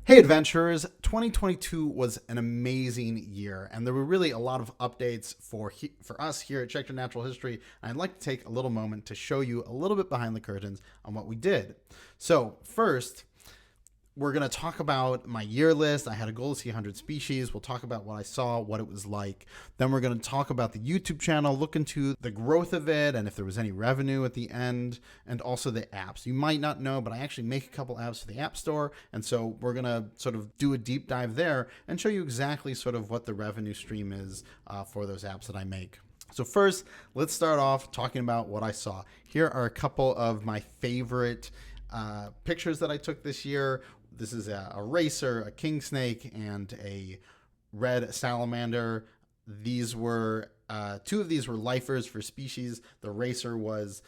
Hey adventurers, 2022 was an amazing year and there were really a lot of updates for us here at Schechter Natural History. And I'd like to take a little moment to show you a little bit behind the curtains on what we did. So first, we're going to talk about my year list. I had a goal to see 100 species. We'll talk about what I saw, what it was like. Then we're going to talk about the YouTube channel, look into the growth of it and if there was any revenue at the end, and also the apps. You might not know, but I actually make a couple apps for the App Store. And so we're going to sort of do a deep dive there and show you exactly sort of what the revenue stream is for those apps that I make. So first, let's start off talking about what I saw. Here are a couple of my favorite pictures that I took this year. This is a racer, a king snake, and a red salamander. These were two of these were lifers for species. The racer was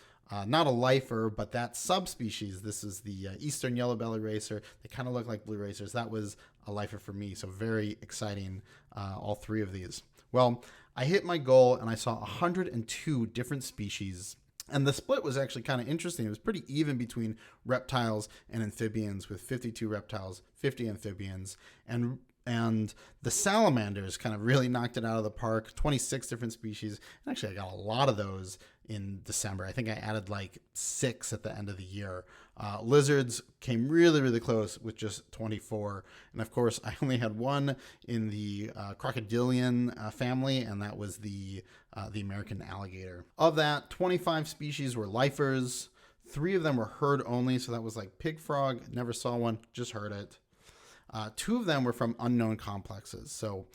not a lifer, but that subspecies. This is the eastern yellow belly racer. They kind of look like blue racers. That was a lifer for me. So very exciting, all three of these. Well, I hit my goal and I saw 102 different species. And the split was actually kind of interesting. It was pretty even between reptiles and amphibians, with 52 reptiles, 50 amphibians. And the salamanders kind of really knocked it out of the park. 26 different species. And actually, I got a lot of those in December. I think I added like 6 at the end of the year. Lizards came really, really close with just 24. And of course, I only had one in the crocodilian family, and that was the American alligator. Of that, 25 species were lifers. 3 of them were herd only. So that was like pig frog. Never saw one, just heard it. 2 of them were from unknown complexes. So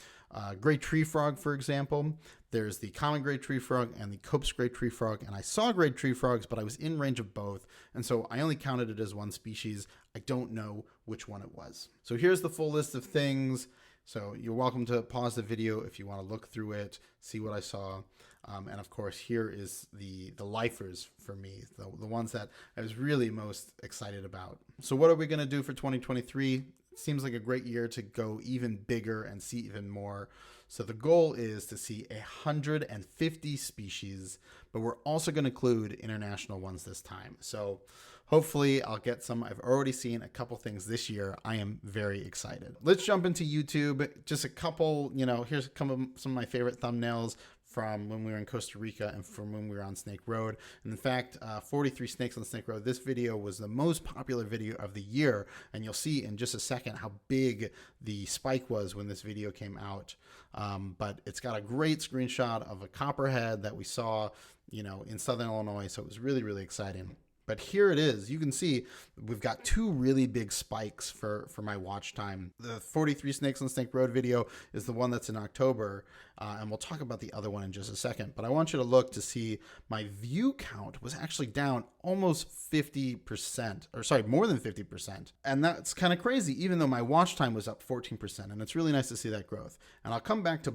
great tree frog, for example, there's the common great tree frog and the Cope's great tree frog. And I saw great tree frogs, but I was in range of both. And so I only counted it as one species. I don't know which one it was. So here's the full list of things. So you're welcome to pause the video if you want to look through it, see what I saw. And of course, here is the lifers for me, the ones that I was really most excited about. So what are we going to do for 2023? Seems like a great year to go even bigger and see even more. So the goal is to see 150 species, but we're also going to include international ones this time. So hopefully I'll get some. I've already seen a couple things this year. I am very excited. Let's jump into YouTube. Just a couple, here's some of my favorite thumbnails from when we were in Costa Rica and from when we were on Snake Road. And in fact, 43 snakes on Snake Road. This video was the most popular video of the year. And you'll see in just a second how big the spike was when this video came out. But it's got a great screenshot of a copperhead that we saw, in Southern Illinois. So it was really, really exciting. But here it is. You can see we've got 2 really big spikes for my watch time. The 43 Snakes on Snake Road video is the one that's in October, and we'll talk about the other one in just a second. But I want you to look to see my view count was actually down almost 50%, or sorry, more than 50%. And that's kind of crazy, even though my watch time was up 14%. And it's really nice to see that growth. And I'll come back to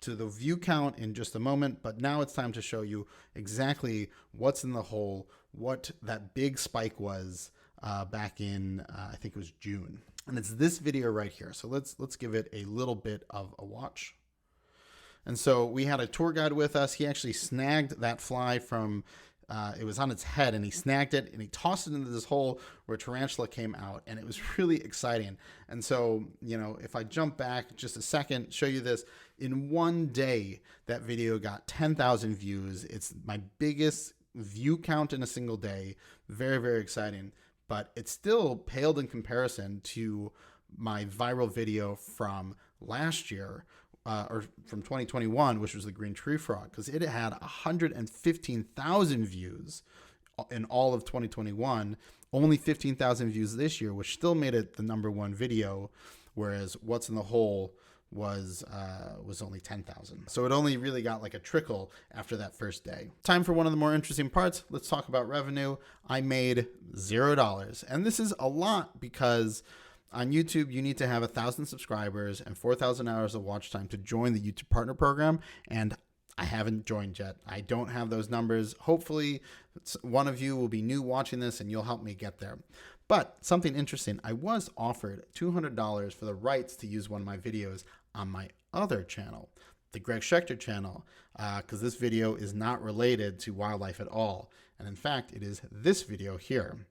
the view count in just a moment, but now it's time to show you exactly what's in the hole, what that big spike was back in, I think it was June. And it's this video right here. So let's give it a little bit of a watch. And so we had a tour guide with us. He actually snagged that fly from, it was on its head, and he snagged it and he tossed it into this hole where a tarantula came out, and it was really exciting. And so, if I jump back just a second, show you this, in one day, that video got 10,000 views. It's my biggest view count in a single day. Very, very exciting, but it still paled in comparison to my viral video from last year, or from 2021, which was the green tree frog, because it had 115,000 views in all of 2021, only 15,000 views this year, which still made it the #1 video, whereas What's in the Hole was only 10,000. So it only really got like a trickle after that first day. Time for one of the more interesting parts. Let's talk about revenue. I made $0. And this is a lot because on YouTube, you need to have 1,000 subscribers and 4,000 hours of watch time to join the YouTube Partner Program. And I haven't joined yet. I don't have those numbers. Hopefully, one of you will be new watching this and you'll help me get there. But something interesting, I was offered $200 for the rights to use one of my videos on my other channel, the Greg Schechter channel, because this video is not related to wildlife at all. And in fact, it is this video here.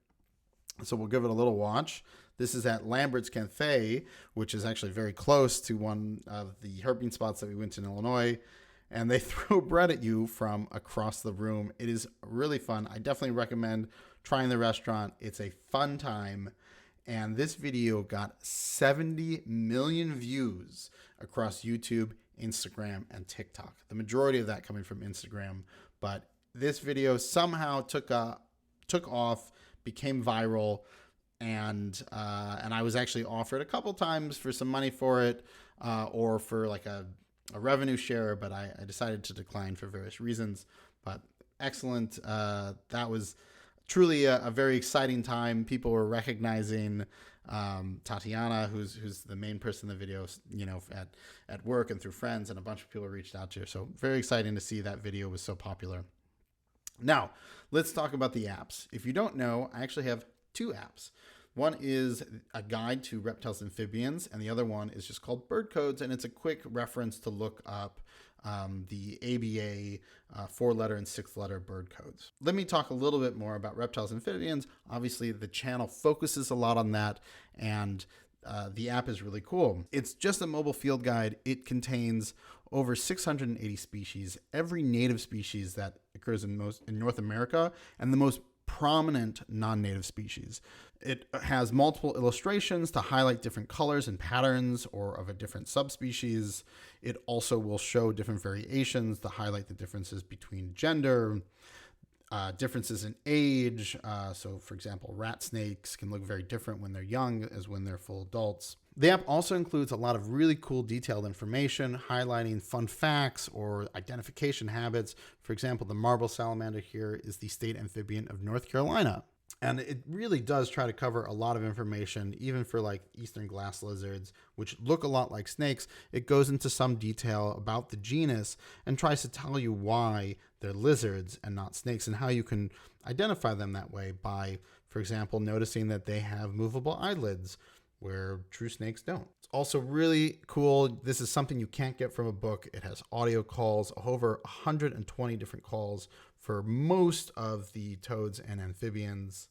So we'll give it a little watch. This is at Lambert's Cafe, which is actually very close to one of the herping spots that we went to in Illinois. And they throw bread at you from across the room. It is really fun. I definitely recommend trying the restaurant. It's a fun time. And this video got 70 million views across YouTube, Instagram, and TikTok. The majority of that coming from Instagram. But this video somehow took off, became viral, and I was actually offered a couple times for some money for it, or for like a revenue share, but I decided to decline for various reasons. But excellent. That was truly a very exciting time. People were recognizing Tatiana, who's the main person in the video, you know, at work and through friends, and a bunch of people reached out to her. So very exciting to see that video was so popular. Now, let's talk about the apps. If you don't know, I actually have two apps. One is a guide to reptiles and amphibians, and the other one is just called Bird Codes, and it's a quick reference to look up the ABA 4-letter and 6-letter bird codes. Let me talk a little bit more about reptiles and amphibians. Obviously, the channel focuses a lot on that, and the app is really cool. It's just a mobile field guide. It contains over 680 species, every native species that occurs in North America, and the most prominent non-native species. It has multiple illustrations to highlight different colors and patterns or of a different subspecies. It also will show different variations to highlight the differences between gender, differences in age. So for example, rat snakes can look very different when they're young as when they're full adults. The app also includes a lot of really cool detailed information highlighting fun facts or identification habits. For example, the marble salamander here is the state amphibian of North Carolina. And it really does try to cover a lot of information, even for like eastern glass lizards, which look a lot like snakes. It goes into some detail about the genus and tries to tell you why they're lizards and not snakes, and how you can identify them that way by, for example, noticing that they have movable eyelids where true snakes don't. It's also really cool. This is something you can't get from a book. It has audio calls, over 120 different calls for most of the toads and amphibians.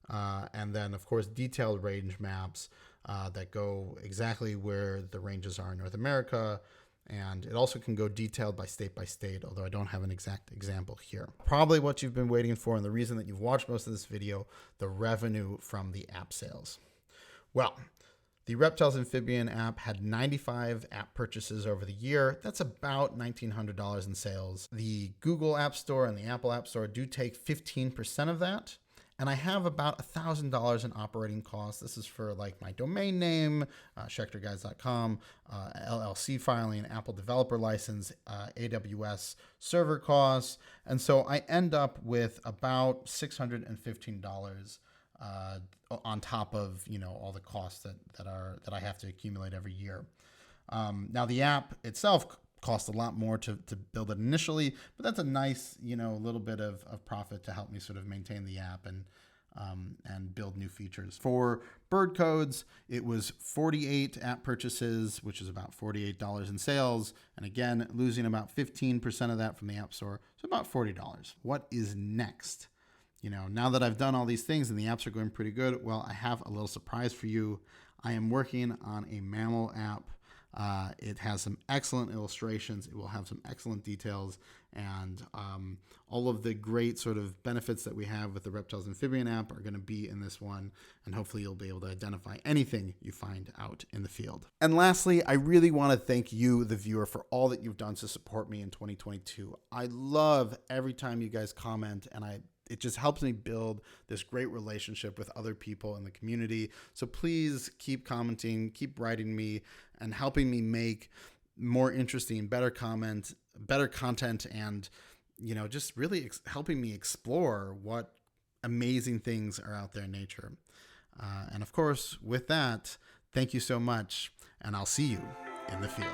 And then, of course, detailed range maps that go exactly where the ranges are in North America. And it also can go detailed by state, although I don't have an exact example here. Probably what you've been waiting for, and the reason that you've watched most of this video, the revenue from the app sales. Well, the Reptiles Amphibian app had 95 app purchases over the year. That's about $1,900 in sales. The Google App Store and the Apple App Store do take 15% of that. And I have about $1,000 in operating costs. This is for like my domain name, schechterguides.com, LLC filing, Apple developer license, AWS server costs. And so I end up with about $615 on top of, you know, all the costs that I have to accumulate every year. Now the app itself cost a lot more to build it initially, but that's a nice, you know, little bit of profit to help me sort of maintain the app and build new features. For bird codes, it was 48 app purchases, which is about $48 in sales. And again, losing about 15% of that from the App Store, so about $40. What is next? You know, now that I've done all these things and the apps are going pretty good, well, I have a little surprise for you. I am working on a mammal app. It has some excellent illustrations. It will have some excellent details, and all of the great sort of benefits that we have with the Reptiles Amphibian app are going to be in this one, and hopefully you'll be able to identify anything you find out in the field. And lastly, I really want to thank you, the viewer, for all that you've done to support me in 2022. I love every time you guys comment, and it just helps me build this great relationship with other people in the community. So please keep commenting, keep writing me, and helping me make more interesting, better content, and, you know, just really helping me explore what amazing things are out there in nature. And of course, with that, thank you so much, and I'll see you in the field.